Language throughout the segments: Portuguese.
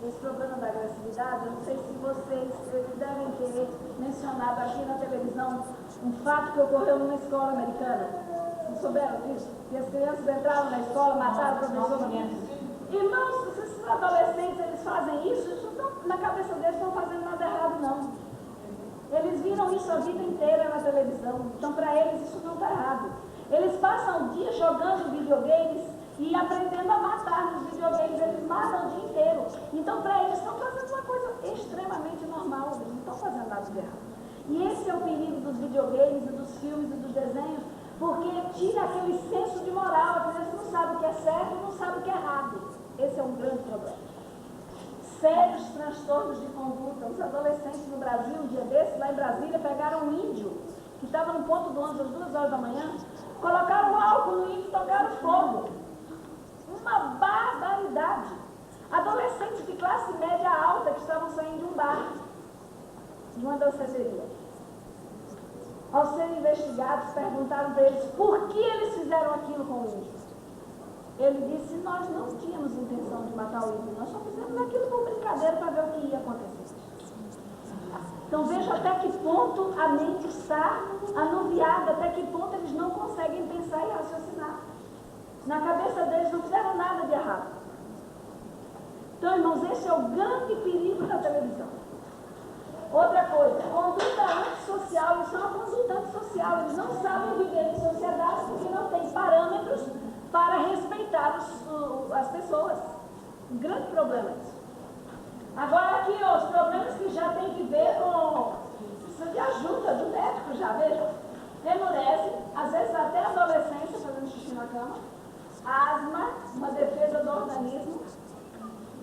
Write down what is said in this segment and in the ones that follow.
esse problema da agressividade, eu não sei se vocês devem ter mencionado aqui na televisão um fato que ocorreu numa escola americana. Vocês souberam disso? Que as crianças entraram na escola, mataram o professor. Irmãos, esses adolescentes, eles fazem isso na cabeça deles não estão fazendo nada errado, não. Eles viram isso a vida inteira na televisão, então para eles isso não está errado. Eles passam o dia jogando videogames e aprendendo a matar nos videogames, eles matam o dia inteiro. Então para eles estão fazendo uma coisa extremamente normal, eles não estão fazendo nada de errado. E esse é o perigo dos videogames e dos filmes e dos desenhos, porque tira aquele senso de moral, a criança não sabe o que é certo e não sabe o que é errado. Esse é um grande problema. Sérios transtornos de conduta. Os adolescentes no Brasil, um dia desses, lá em Brasília, pegaram um índio que estava no ponto do ônibus às 2 horas da manhã, colocaram álcool no índio e tocaram fogo. Uma barbaridade. Adolescentes de classe média alta que estavam saindo de um bar, de uma danceteria. Ao serem investigados, perguntaram para eles por que eles fizeram aquilo com o índio. Ele disse, nós não tínhamos intenção de matar o índio, nós só fizemos aquilo por brincadeira para ver o que ia acontecer. Então veja até que ponto a mente está anuviada, até que ponto eles não conseguem pensar e raciocinar. Na cabeça deles não fizeram nada de errado. Então, irmãos, esse é o grande perigo da televisão. Outra coisa, conduta antissocial, isso é uma conduta antissocial, eles não sabem viver em sociedade porque não têm parâmetros para respeitar as pessoas. Um grande problema isso. Agora aqui, os problemas que já tem que ver com... Precisa de ajuda do médico já, vejam. Enurese, às vezes até a adolescência fazendo xixi na cama. Asma, uma defesa do organismo.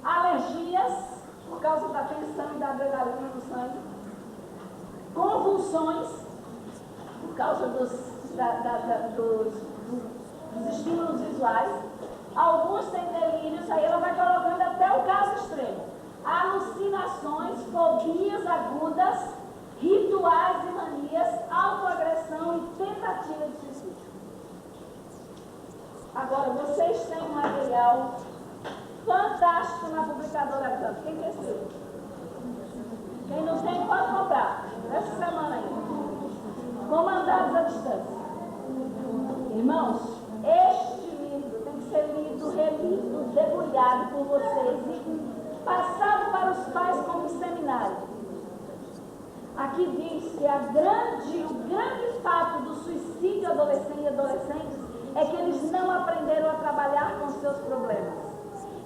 Alergias, por causa da tensão e da adrenalina no sangue. Convulsões, por causa dos estímulos visuais. Alguns têm delírios, aí ela vai colocando até o caso extremo. Alucinações, fobias agudas, rituais e manias, autoagressão e tentativa de suicídio. Agora, vocês têm um material fantástico na publicadora Canto. Quem quer ser? Quem não tem, pode comprar. Essa semana ainda. Comandados à distância. Irmãos, este livro tem que ser lido, relido, debulhado por vocês e passado para os pais como seminário. Aqui diz que o grande fato do suicídio adolescente e adolescentes é que eles não aprenderam a trabalhar com seus problemas.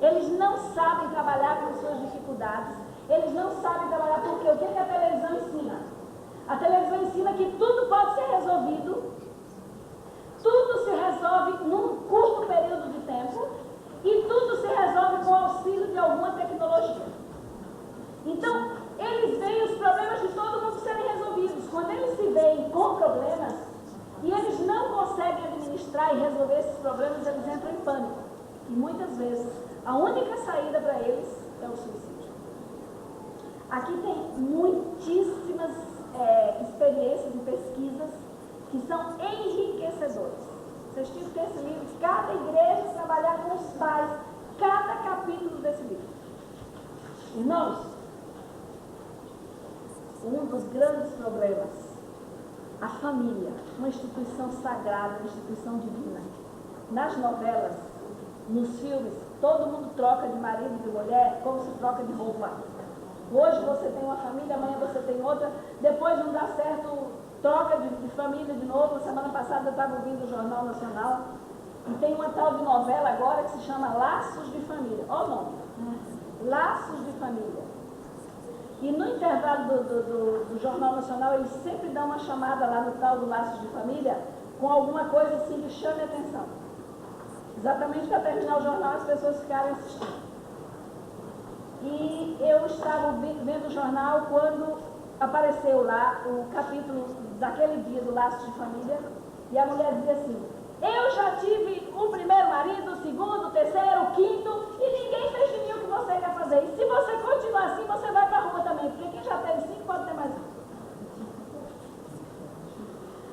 Eles não sabem trabalhar com suas dificuldades. Eles não sabem trabalhar porque o que a televisão ensina? A televisão ensina que tudo pode ser resolvido, tudo se resolve num curto período de tempo e tudo se resolve com o auxílio de alguma tecnologia. Então, eles veem os problemas de todo mundo serem resolvidos. Quando eles se veem com problemas e eles não conseguem administrar e resolver esses problemas, eles entram em pânico. E muitas vezes, a única saída para eles é o suicídio. Aqui tem muitíssimas experiências e pesquisas que são enriquecedoras. Vocês tinham que ter esse livro, cada igreja trabalhar com os pais, cada capítulo desse livro. Irmãos, um dos grandes problemas, a família, uma instituição sagrada, uma instituição divina. Nas novelas, nos filmes, todo mundo troca de marido e de mulher como se troca de roupa. Hoje você tem uma família, amanhã você tem outra, depois não dá certo, troca de família de novo. Semana passada eu estava ouvindo o Jornal Nacional e tem uma tal de novela agora que se chama Laços de Família. Olha o nome, Laços de Família. E no intervalo do Jornal Nacional eles sempre dão uma chamada lá no tal do Laços de Família com alguma coisa assim que chame a atenção. Exatamente para terminar o jornal as pessoas ficarem assistindo. E eu estava vendo o jornal quando apareceu lá o capítulo daquele dia do Laços de Família e a mulher dizia assim: eu já tive o primeiro marido, o segundo, o terceiro, o quinto e ninguém fez de mim o que você quer fazer. E se você continuar assim, você vai para a rua também, porque quem já teve 5 pode ter mais um.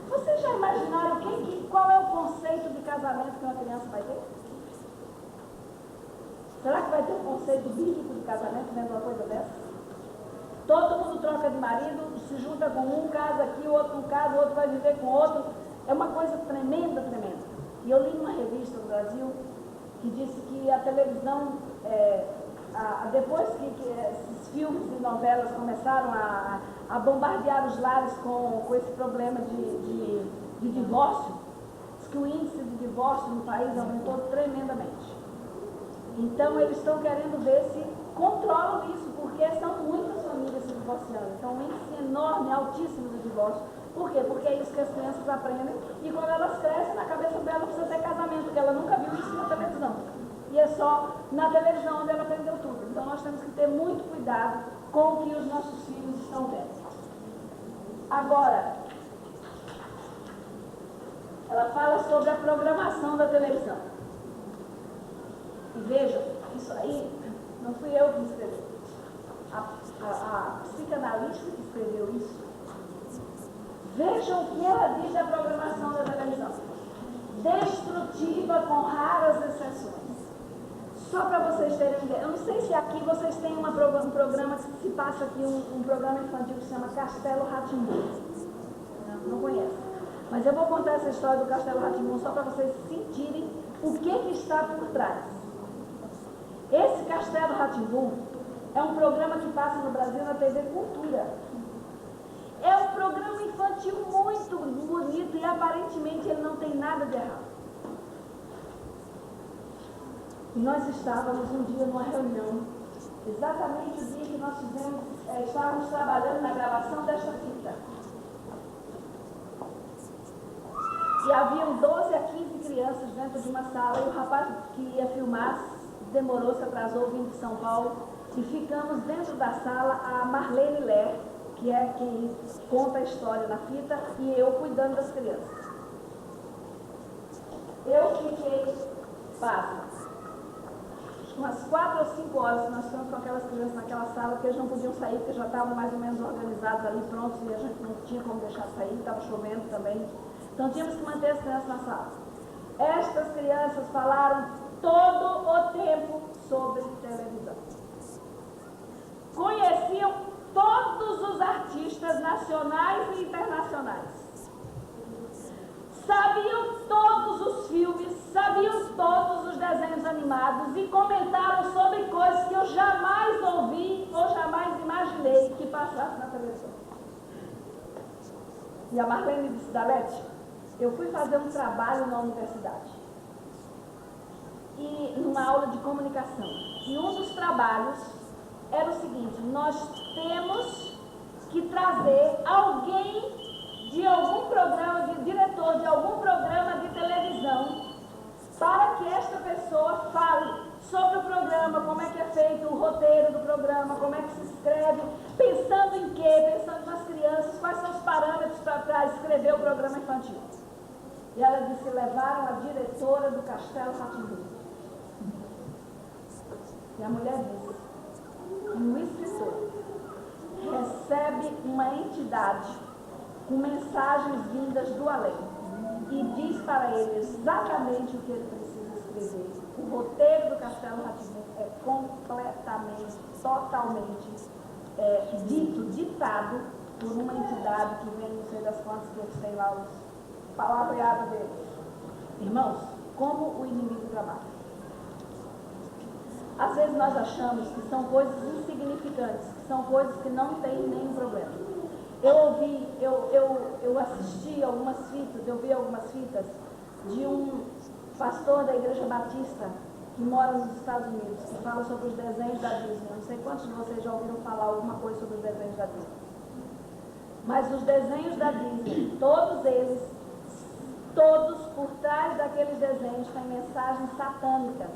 Vocês já imaginaram qual é o conceito de casamento que uma criança vai ter? Será que vai ter um conceito bíblico de casamento dentro de uma coisa dessa? Todo mundo troca de marido, se junta com um, casa aqui, o outro não casa, o outro vai viver com o outro. É uma coisa tremenda, tremenda. E eu li numa revista no Brasil que disse que a televisão, depois que esses filmes e novelas começaram a bombardear os lares com esse problema de divórcio, diz que o índice de divórcio no país aumentou tremendamente. Então eles estão querendo ver se controlam isso, porque são muitas famílias se divorciando. Então um índice enorme, altíssimo de divórcio. Por quê? Porque é isso que as crianças aprendem e quando elas crescem, na cabeça dela precisa ter casamento, porque ela nunca viu isso na televisão. E é só na televisão onde ela aprendeu tudo. Então nós temos que ter muito cuidado com o que os nossos filhos estão vendo. Agora, ela fala sobre a programação da televisão. E vejam, isso aí não fui eu que escrevi. A psicanalista que escreveu isso. Vejam o que ela diz da programação da televisão. Destrutiva com raras exceções. Só para vocês terem ideia, eu não sei se aqui vocês têm um programa que se passa aqui, um programa infantil que se chama Castelo Rá-Tim-Bum. Não conhece. Mas eu vou contar essa história do Castelo Rá-Tim-Bum só para vocês sentirem o que está por trás. Esse Castelo Rá-Tim-Bum é um programa que passa no Brasil na TV Cultura. É um programa infantil muito bonito e aparentemente ele não tem nada de errado. E nós estávamos um dia numa reunião, exatamente o dia que nós estávamos trabalhando na gravação desta fita. E haviam 12 a 15 crianças dentro de uma sala e o rapaz que ia filmar demorou, se atrasou, vindo de São Paulo. E ficamos dentro da sala, a Marlene Ler, que é quem conta a história na fita, e eu cuidando das crianças. Eu fiquei umas 4 ou 5 horas que nós ficamos com aquelas crianças naquela sala, que eles não podiam sair, porque já estavam mais ou menos organizados ali, prontos, e a gente não tinha como deixar sair, estava chovendo também. Então tínhamos que manter as crianças na sala. Estas crianças falaram todo o tempo sobre televisão. Conheciam todos os artistas nacionais e internacionais. Sabiam todos os filmes, sabiam todos os desenhos animados e comentaram sobre coisas que eu jamais ouvi ou jamais imaginei que passasse na televisão. E a Marlene disse, Dalete, eu fui fazer um trabalho na universidade, e numa aula de comunicação. E um dos trabalhos era o seguinte, nós temos que trazer alguém de algum programa, de diretor de algum programa de televisão, para que esta pessoa fale sobre o programa, como é que é feito o roteiro do programa, como é que se escreve, pensando em quê? Pensando nas crianças, quais são os parâmetros para escrever o programa infantil. E ela disse, levaram a diretora do Castelo Rá-Tim-Bum. E a mulher disse, o escritor recebe uma entidade com mensagens vindas do além e diz para ele exatamente o que ele precisa escrever. O roteiro do Castelo Rá-Tim-Bum é completamente, totalmente ditado por uma entidade que vem, não sei das quantas, que eles têm lá os palavreados deles. Irmãos, como o inimigo trabalha. Às vezes nós achamos que são coisas insignificantes, que são coisas que não têm nenhum problema. Eu assisti algumas fitas, eu vi algumas fitas de um pastor da Igreja Batista que mora nos Estados Unidos, que fala sobre os desenhos da Disney. Não sei quantos de vocês já ouviram falar alguma coisa sobre os desenhos da Disney. Mas os desenhos da Disney, todos eles, todos por trás daqueles desenhos têm mensagens satânicas.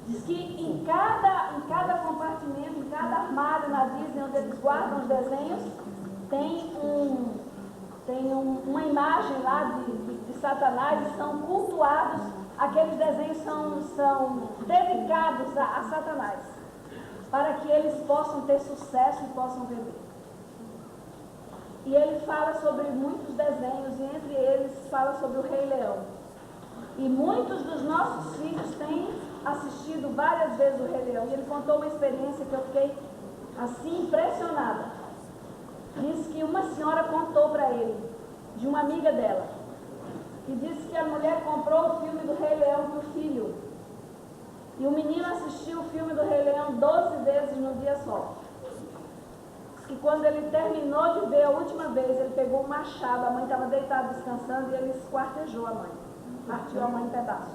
Diz que em cada compartimento, em cada armário na Disney, onde eles guardam os desenhos, tem uma imagem lá de Satanás e são cultuados, aqueles desenhos são dedicados a Satanás, para que eles possam ter sucesso e possam vender. E ele fala sobre muitos desenhos, e entre eles fala sobre o Rei Leão. E muitos dos nossos filhos têm assistido várias vezes o Rei Leão, e ele contou uma experiência que eu fiquei assim impressionada. Diz que uma senhora contou para ele, de uma amiga dela, que disse que a mulher comprou o filme do Rei Leão para o filho. E o menino assistiu o filme do Rei Leão 12 vezes no dia só. Diz que quando ele terminou de ver a última vez, ele pegou um machado, a mãe estava deitada descansando e ele esquartejou a mãe. Partiu a mãe em pedaços.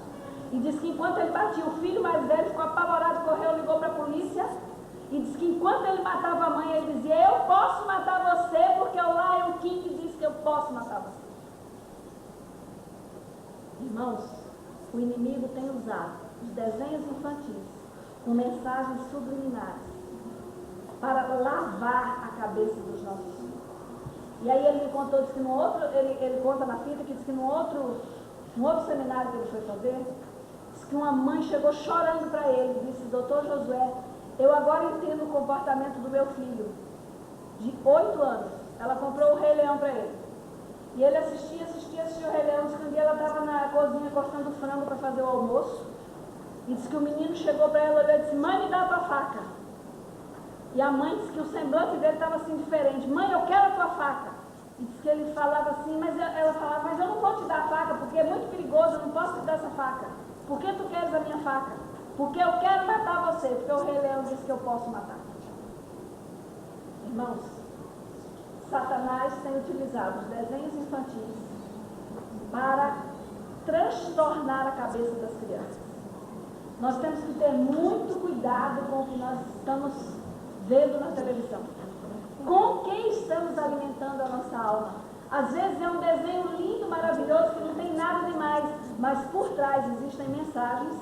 E diz que enquanto ele batia, o filho mais velho ficou apavorado, correu, ligou para a polícia. E diz que enquanto ele matava a mãe, ele dizia: eu posso matar você porque o Lion King diz que eu posso matar você. Irmãos, o inimigo tem usado os desenhos infantis com mensagens subliminares para lavar a cabeça dos nossos filhos. E aí ele me contou, diz que no outro, ele conta na fita que diz que no outro seminário que ele foi fazer, diz que uma mãe chegou chorando para ele e disse: doutor Josué, eu agora entendo o comportamento do meu filho, de 8 anos. Ela comprou o Rei Leão para ele. E ele assistia o Rei Leão. Diz que um dia ela estava na cozinha cortando frango para fazer o almoço. E disse que o menino chegou para ela e disse: mãe, me dá a tua faca. E a mãe disse que o semblante dele estava assim diferente: mãe, eu quero a tua faca. E disse que ele falava assim, mas ela falava: mas eu não vou te dar a faca porque é muito perigoso, eu não posso te dar essa faca. Por que tu queres a minha faca? Porque eu quero matar você, porque o Rei Leão disse que eu posso matar. Irmãos, Satanás tem utilizado os desenhos infantis para transtornar a cabeça das crianças. Nós temos que ter muito cuidado com o que nós estamos vendo na televisão. Com quem estamos alimentando a nossa alma? Às vezes é um desenho lindo, maravilhoso, que não tem nada demais, mas por trás existem mensagens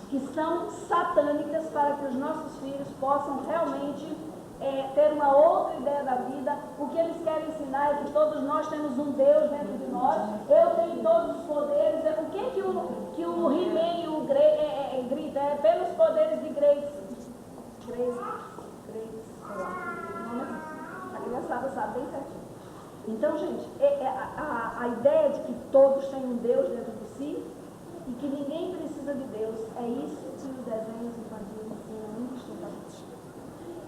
que são satânicas para que os nossos filhos possam realmente ter uma outra ideia da vida. O que eles querem ensinar é que todos nós temos um Deus dentro de nós. Eu tenho todos os poderes. O que o He-Man e o grita? É pelos poderes de Grace. A criançada sabe bem certinho. Então, gente, a ideia de que todos têm um Deus dentro de si e que ninguém precisa de Deus, é isso que os desenhos infantis ensinam indistintamente.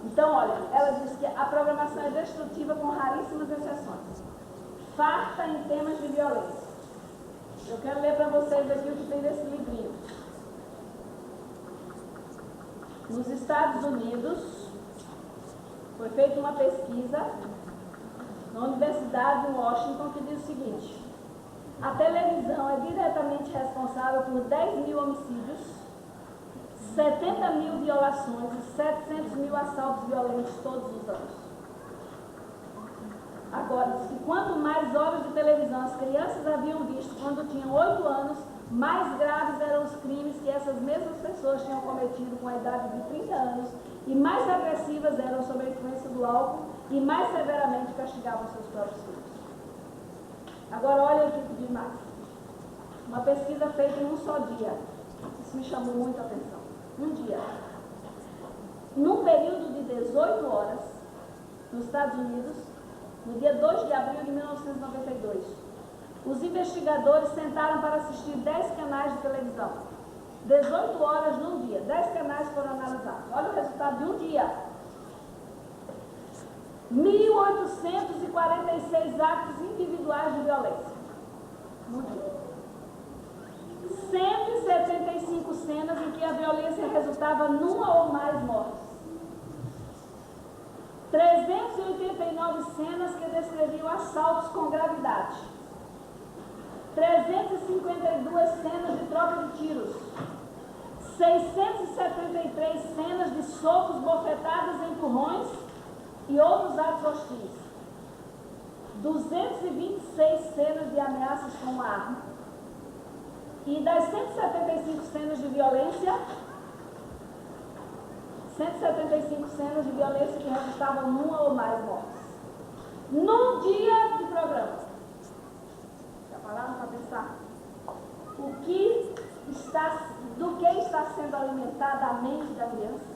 Então, olha, ela diz que a programação é destrutiva com raríssimas exceções. Farta em temas de violência. Eu quero ler para vocês aqui o que tem nesse livrinho. Nos Estados Unidos, foi feita uma pesquisa na Universidade de Washington que diz o seguinte: a televisão é diretamente responsável por 10 mil homicídios, 70 mil violações e 700 mil assaltos violentos todos os anos. Agora, diz que quanto mais horas de televisão as crianças haviam visto quando tinham 8 anos, mais graves eram os crimes que essas mesmas pessoas tinham cometido com a idade de 30 anos e mais agressivas eram sob a influência do álcool e mais severamente castigavam seus próprios filhos. Agora, olha o que diz mais. Uma pesquisa feita em um só dia. Isso me chamou muito a atenção. Um dia. Num período de 18 horas, nos Estados Unidos, no dia 2 de abril de 1992, os investigadores sentaram para assistir 10 canais de televisão. 18 horas num dia, 10 canais foram analisados. Olha o resultado de um dia. 1.846 atos individuais de violência. Num dia. 175 cenas em que a violência resultava numa ou mais mortes. 389 cenas que descreviam assaltos com gravidade. 352 cenas de troca de tiros. 673 cenas de socos, bofetadas, empurrões e outros atos hostis. 226 cenas de ameaças com uma arma. E das 175 cenas de violência, 175 cenas de violência que resultavam numa ou mais mortes. Num dia de programa. Já pararam para pensar? Do que está sendo alimentada a mente da criança?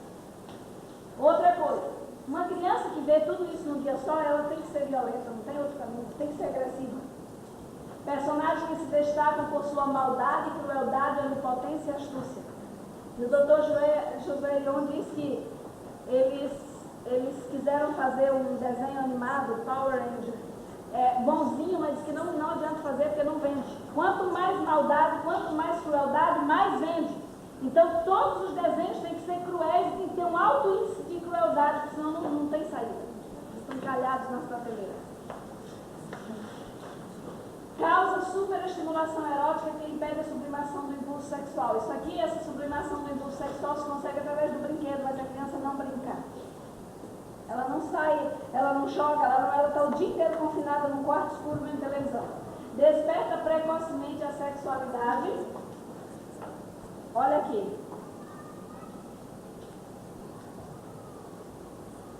Outra coisa, uma criança que vê tudo isso num dia só, ela tem que ser violenta, não tem outro caminho, tem que ser agressiva. Personagens que se destacam por sua maldade, crueldade, onipotência e astúcia. E o doutor José Ion diz que eles quiseram fazer um desenho animado, Power Ranger, bonzinho, mas que não adianta fazer porque não vende. Quanto mais maldade, quanto mais crueldade, mais vende. Então todos os desenhos têm que ser cruéis e tem que ter um alto índice de crueldade, porque senão não tem saída. Eles estão encalhados nas prateleiras. Causa superestimulação erótica que impede a sublimação do impulso sexual. Isso aqui, essa sublimação do impulso sexual se consegue através do brinquedo, mas a criança não brinca. Ela não sai, ela não joga, ela está o dia inteiro confinada num quarto escuro vendo televisão. Desperta precocemente a sexualidade. Olha aqui.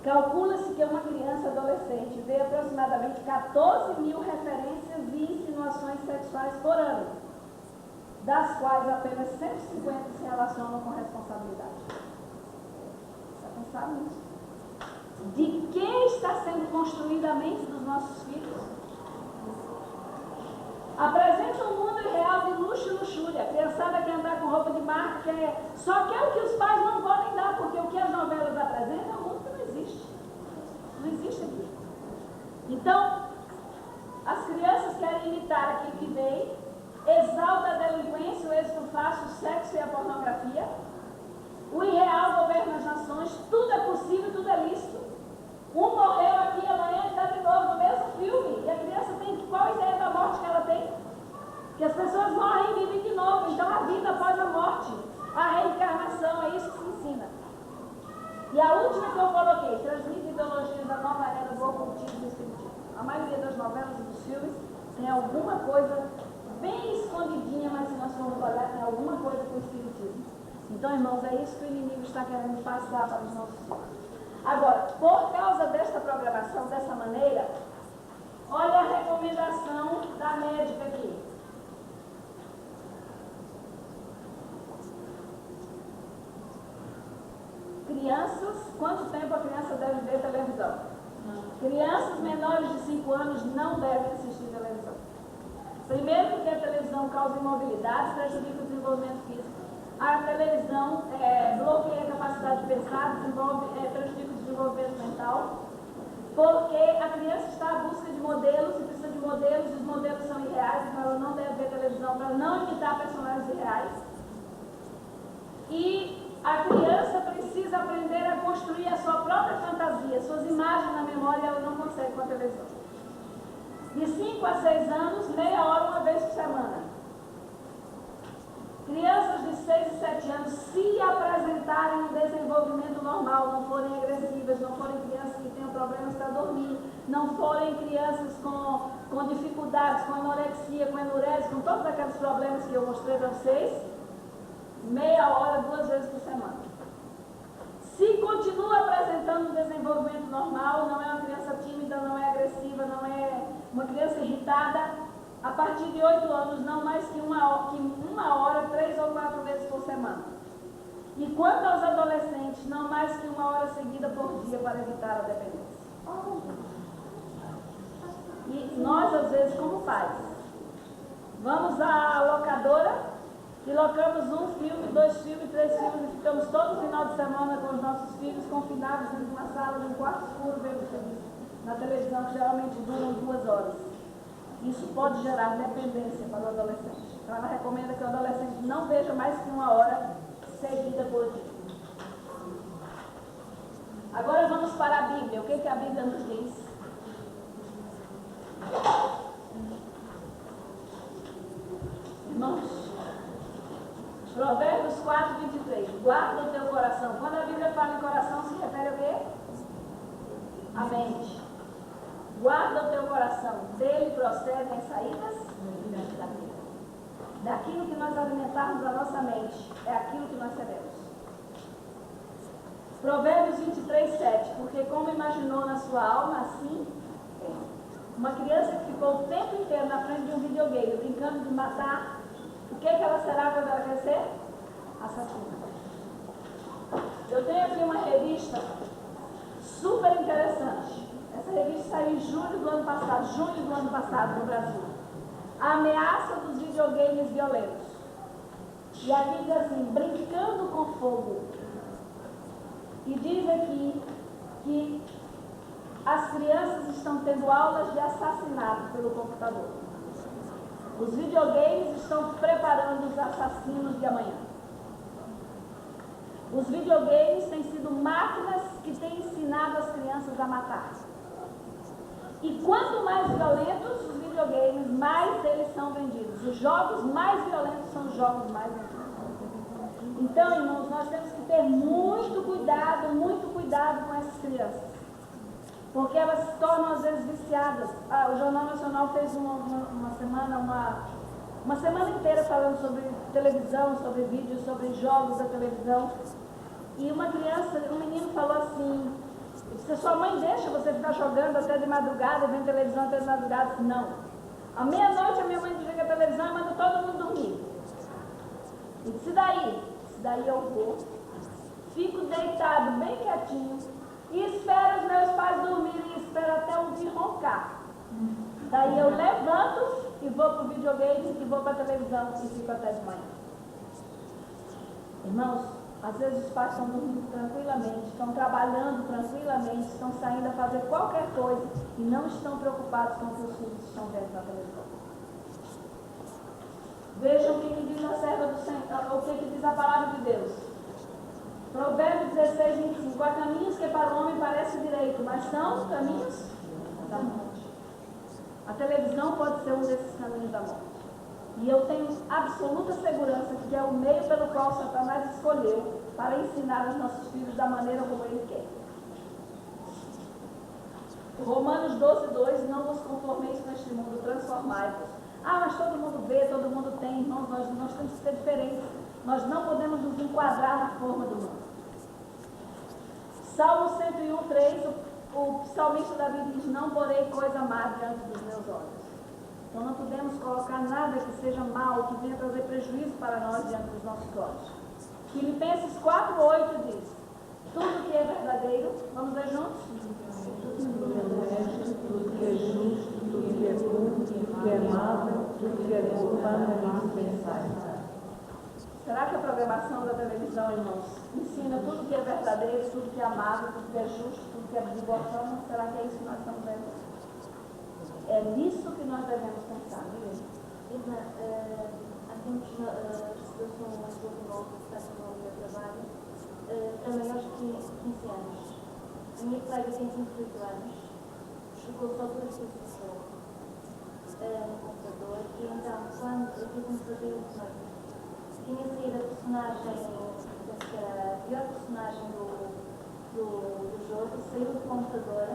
Calcula-se que uma criança adolescente vê aproximadamente 14 mil referências e insinuações sexuais por ano, das quais apenas 150 se relacionam com responsabilidade. Está pensado nisso? De que está sendo construída a mente dos nossos filhos? Apresenta um mundo irreal de luxo e luxúria. A criançada quer andar com roupa de marca, só quer o que os pais não podem dar, porque o que as novelas apresentam é um mundo que não existe. Não existe aqui. Então, as crianças querem imitar aquilo que vem, exalta a delinquência, o êxito fácil, o sexo e a pornografia. O irreal governa as nações, tudo é possível, tudo é lícito. Um morreu aqui, amanhã está de novo no mesmo filme. E a criança tem qual ideia da morte que ela tem? Que as pessoas morrem e vivem de novo. Então a vida após a morte, a reencarnação, é isso que se ensina. E a última que eu coloquei, transmite ideologias da nova era do ocultismo e do espiritismo. A maioria das novelas e dos filmes tem alguma coisa bem escondidinha, mas se nós formos olhar, tem alguma coisa com o espiritismo. Então, irmãos, é isso que o inimigo está querendo passar para os nossos filhos. Agora, por causa desta programação, dessa maneira, olha a recomendação da médica aqui. Crianças, quanto tempo a criança deve ver televisão? Crianças menores de 5 anos não devem assistir televisão. Primeiro porque a televisão causa imobilidade, prejudica o desenvolvimento físico. A televisão bloqueia a capacidade de pensar, prejudica o desenvolvimento mental, porque a criança está à busca de modelos e precisa de modelos, e os modelos são irreais, então ela não deve ver televisão para não imitar personagens irreais. E a criança precisa aprender a construir a sua própria fantasia, suas imagens na memória, ela não consegue com a televisão. De 5 a 6 anos, meia hora uma vez por semana. Crianças de 6 e 7 anos, se apresentarem um desenvolvimento normal, não forem agressivas, não forem crianças que tenham problemas para dormir, não forem crianças com dificuldades, com anorexia, com enurese, com todos aqueles problemas que eu mostrei para vocês, meia hora, 2 vezes por semana. Se continua apresentando um desenvolvimento normal, não é uma criança tímida, não é agressiva, não é uma criança irritada, a partir de 8 anos, não mais que uma hora, 3 ou 4 vezes por semana. E quanto aos adolescentes, não mais que 1 hora seguida por dia para evitar a dependência. E nós, às vezes, como pais, vamos à locadora e locamos 1 filme, 2 filmes, 3 filmes e ficamos todo final de semana com os nossos filhos confinados dentro de uma sala, num quarto escuro, vendo filmes na televisão, que geralmente duram 2 horas. Isso pode gerar dependência para o adolescente. Então ela recomenda que o adolescente não veja mais que 1 hora seguida por dia. Agora vamos para a Bíblia. O que a Bíblia nos diz? Irmãos, Provérbios 4, 23. Guarda o teu coração. Quando a Bíblia fala em coração, se refere a quê? A mente. Guarda o teu coração, dele procedem as saídas da vida. Daquilo que nós alimentarmos a nossa mente, é aquilo que nós seremos. Provérbios 23, 7. Porque como imaginou na sua alma, assim é. Uma criança que ficou o tempo inteiro na frente de um videogame, brincando de matar, o que ela será quando ela crescer? Assassina. Eu tenho aqui uma revista super interessante. Essa revista saiu em junho do ano passado, no Brasil. A ameaça dos videogames violentos. E aqui diz assim, brincando com fogo. E diz aqui que as crianças estão tendo aulas de assassinato pelo computador. Os videogames estão preparando os assassinos de amanhã. Os videogames têm sido máquinas que têm ensinado as crianças a matar. E quanto mais violentos os videogames, mais eles são vendidos. Os jogos mais violentos são os jogos mais vendidos. Então, irmãos, nós temos que ter muito cuidado com essas crianças. Porque elas se tornam, às vezes, viciadas. O Jornal Nacional fez uma semana inteira falando sobre televisão, sobre vídeos, sobre jogos da televisão. E uma criança, um menino falou assim, se sua mãe deixa você ficar jogando até de madrugada, vendo televisão até de madrugada? Não. À meia-noite a minha mãe desliga a televisão e manda todo mundo dormir. E disse, daí eu vou, fico deitado bem quietinho e espero os meus pais dormirem e espero até ouvir roncar. Daí eu levanto e vou para o videogame e vou para a televisão e fico até de manhã. Irmãos, às vezes os pais estão dormindo tranquilamente, estão trabalhando tranquilamente, estão saindo a fazer qualquer coisa e não estão preocupados com o que os filhos estão vendo na televisão. Vejam o que diz a serva do Senhor, o que diz a palavra de Deus. Provérbios 16, 25. Há caminhos que para o homem parecem direito, mas são caminhos da morte. A televisão pode ser um desses caminhos da morte. E eu tenho absoluta segurança que é o meio pelo qual Satanás escolheu para ensinar os nossos filhos da maneira como ele quer. Romanos 12, 2. Não vos conformeis com este mundo, transformai-vos. Mas todo mundo vê, todo mundo tem, irmãos, nós temos que ser diferentes. Nós não podemos nos enquadrar na forma do mundo. Salmo 101, 3, o salmista Davi diz, não porei coisa má diante dos meus olhos. Então não podemos colocar nada que seja mal, que venha trazer prejuízo para nós diante dos nossos olhos. Filipenses 4, 8 diz, tudo que é verdadeiro, vamos ver juntos? Tudo que é honesto, tudo que é justo, tudo que é puro, tudo que é amável, tudo que é humanamente pensável. Será que a programação da televisão, irmãos, ensina tudo que é verdadeiro, tudo que é amável, tudo que é justo, tudo que é de boa forma? Será que é isso que nós estamos vendo? É nisso que nós devemos pensar, viu? Irmã, há tempos recebeu-se um adulto novo que está no meu trabalho, para maiores de 15 anos. A minha colega tem 28 anos, chegou só por este professor no computador, e então, quando eu tive um fazer o sonho, tinha saído a personagem, penso que era a pior personagem do jogo, saiu do computador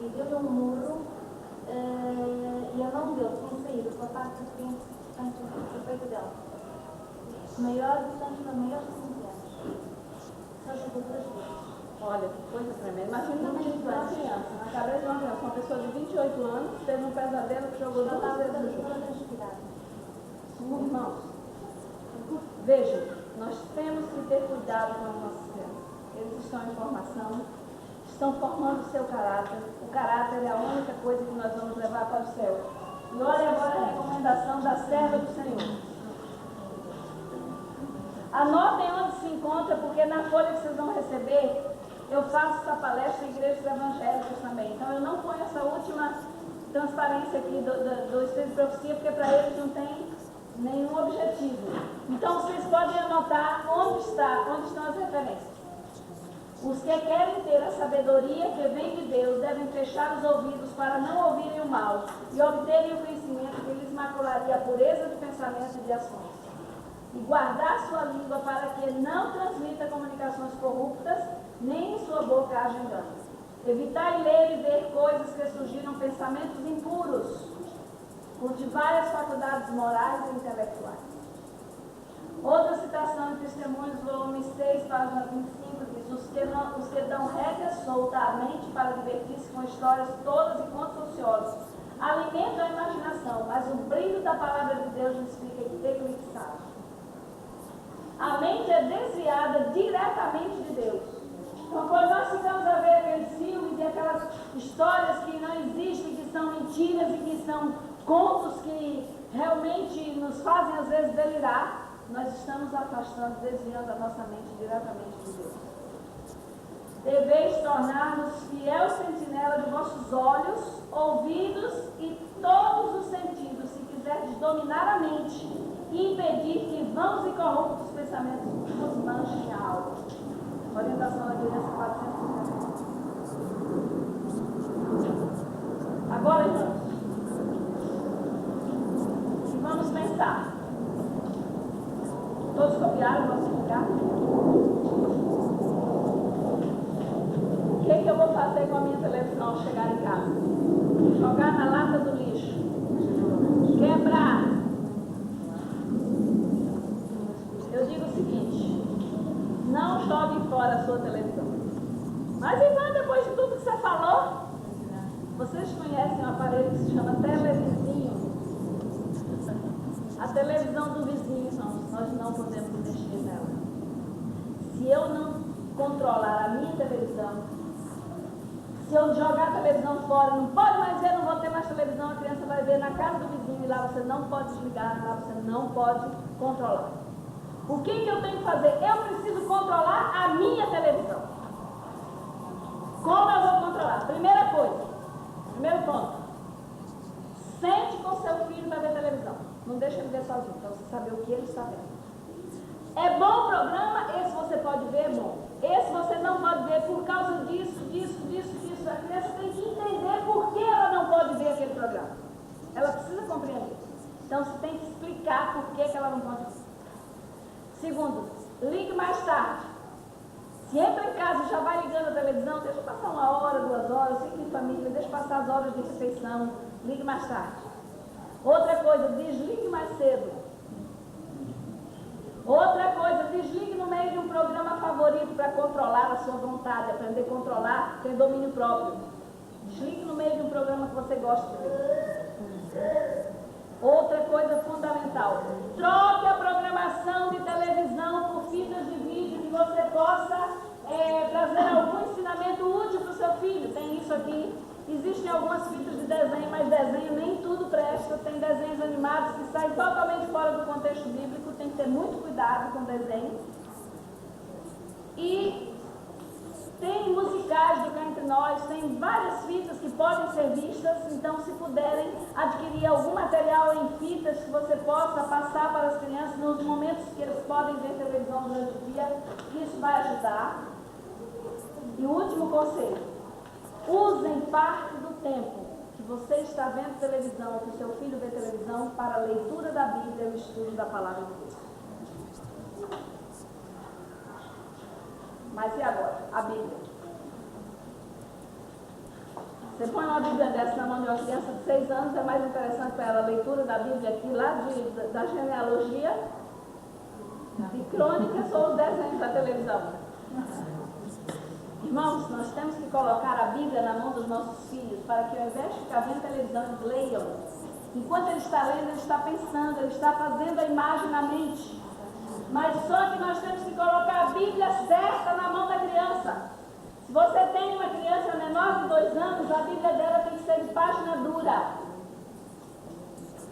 e deu-lhe um murro, e eu não deu, tinha saído com a parte de frente, portanto, do peito dela. Maior, portanto, maior de 15 anos. Só jogou 2 vezes. Olha, que coisa tremenda. Imagina uma criança, na cabeça de uma criança, uma pessoa de 28 anos, teve um pesadelo que jogou 2 vezes no jogo. Irmãos, vejam, nós temos que ter cuidado com as nossas crianças. Eles estão em formação, estão formando o seu caráter. O caráter é a única coisa que nós vamos levar para o céu. E olha agora a recomendação da serva do Senhor. Anotem onde se encontra, porque na folha que vocês vão receber, eu faço essa palestra em igrejas evangélicas também. Então eu não ponho essa última transparência aqui do Espírito de Profecia, porque para eles não tem nenhum objetivo. Então vocês podem anotar onde estão as referências. Os que querem ter a sabedoria que vem de Deus devem fechar os ouvidos para não ouvirem o mal e obterem o conhecimento que lhes macularia a pureza de pensamento e de ações. E guardar sua língua para que não transmita comunicações corruptas, nem em sua boca haja engano. Evitai ler e ver coisas que surgiram pensamentos impuros, cultivar as faculdades morais e intelectuais. Outra citação em Testemunhos, volume 6, página 25, diz, os que dão rédea solta à mente para divertir-se com histórias tolas e contos ociosos, alimentam a imaginação, mas o brilho da palavra de Deus lhes fica eclipsado. A mente é desviada diretamente de Deus. Então, quando nós ficamos a ver aqueles filmes e aquelas histórias que não existem, que são mentiras e que são contos que realmente nos fazem às vezes delirar, nós estamos afastando, desviando a nossa mente diretamente de Deus. Deveis tornar-nos fiel sentinela de vossos olhos, ouvidos e todos os sentidos, se quiserdes dominar a mente e impedir que vãos e corruptos pensamentos nos manchem a alma. Orientação da criança 450. Agora, irmãos, e vamos pensar. Todos copiaram? Posso explicar? O que eu vou fazer com a minha televisão ao chegar em casa? Jogar na lata do lixo. Quebrar. Eu digo o seguinte: não jogue fora a sua televisão. Mas, Ivan, depois de tudo que você falou, vocês conhecem um aparelho que se chama televizinho? A televisão do vizinho, nós não podemos mexer nela. Se eu não controlar a minha televisão, se eu jogar a televisão fora, não pode mais ver, não vou ter mais televisão, a criança vai ver na casa do vizinho e lá você não pode desligar, lá você não pode controlar. O que eu tenho que fazer? Eu preciso controlar a minha televisão. Como eu vou controlar? Primeira coisa, primeiro ponto. Sente com seu filho para ver televisão. Não deixa ele ver sozinho, para você saber o que ele está vendo. É bom o programa? Esse você pode ver, é bom. Esse você não pode ver por causa disso. A criança tem que entender por que ela não pode ver aquele programa. Ela precisa compreender. Então você tem que explicar por que ela não pode ver. Segundo, ligue mais tarde. Se entra em casa e já vai ligando a televisão, deixa passar 1 hora, 2 horas, fica em família, deixa passar as horas de refeição, ligue mais tarde. Outra coisa, desligue mais cedo. Outra coisa, desligue no meio de um programa favorito para controlar a sua vontade, aprender a controlar, ter domínio próprio. Desligue no meio de um programa que você gosta de ver. Outra coisa fundamental, troque a programação de televisão por fitas de vídeo que você possa trazer algum ensinamento útil para o seu filho. Tem isso aqui. Existem algumas fitas de desenho, mas desenho nem tudo presta. Tem desenhos animados que saem totalmente fora do contexto bíblico. Tem que ter muito cuidado com o desenho. E tem musicais do Cá Entre Nós, tem várias fitas que podem ser vistas. Então, se puderem adquirir algum material em fitas que você possa passar para as crianças nos momentos que eles podem ver televisão durante o dia, isso vai ajudar. E o último conselho: usem parte do tempo que você está vendo televisão, que o seu filho vê televisão, para a leitura da Bíblia e o estudo da Palavra de Deus. Mas e agora? A Bíblia. Você põe uma Bíblia dessa na mão de uma criança de 6 anos, é mais interessante para ela a leitura da Bíblia aqui, lá da genealogia, de crônicas ou os desenhos da televisão. Irmãos, nós temos que colocar a Bíblia na mão dos nossos filhos para que ao invés de ficar vendo televisão, eles leiam. Enquanto ele está lendo, ele está pensando, ele está fazendo a imagem na mente. Mas só que nós temos que colocar a Bíblia certa na mão da criança. Se você tem uma criança menor de 2 anos, a Bíblia dela tem que ser de página dura.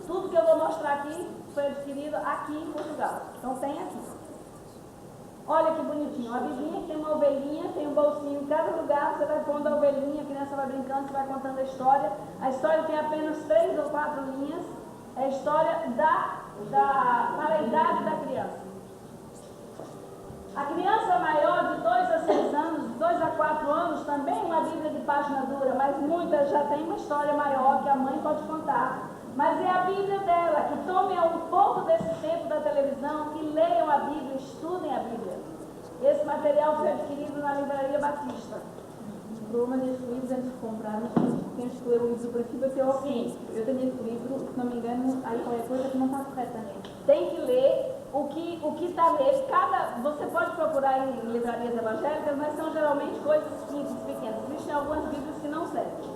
Tudo que eu vou mostrar aqui foi adquirido aqui em Portugal. Então tem aqui. Olha que bonitinho, uma biblinha que tem uma ovelhinha, tem um bolsinho em cada lugar, você vai pondo a ovelhinha, a criança vai brincando, você vai contando a história. A história tem apenas 3 ou 4 linhas, é a história para a idade da criança. A criança maior de 2 a 6 anos, de 2 a 4 anos, também uma Bíblia de página dura, mas muitas já tem uma história maior que a mãe pode contar. Mas é a Bíblia dela, que tomem um pouco desse tempo da televisão e leiam a Bíblia, estudem a Bíblia. Esse material foi adquirido na Livraria Batista. O problema nestes livros, antes de comprarmos, temos que ler o livro para aqui para ter o fim. Eu tenho este livro, se não me engano, há qualquer coisa que não está correta nele. Tem que ler o que está nele. Você pode procurar em livrarias evangélicas, mas são geralmente coisas simples, pequenas. Existem algumas Bíblias que não servem,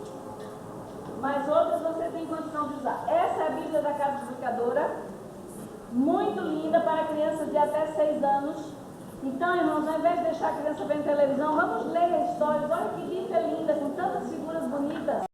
mas outras você tem condição de usar. Essa é a Bíblia da Casa Explicadora, muito linda para crianças de até 6 anos. Então, irmãos, ao invés de deixar a criança vendo televisão, vamos ler as histórias. Olha que Bíblia linda, com tantas figuras bonitas.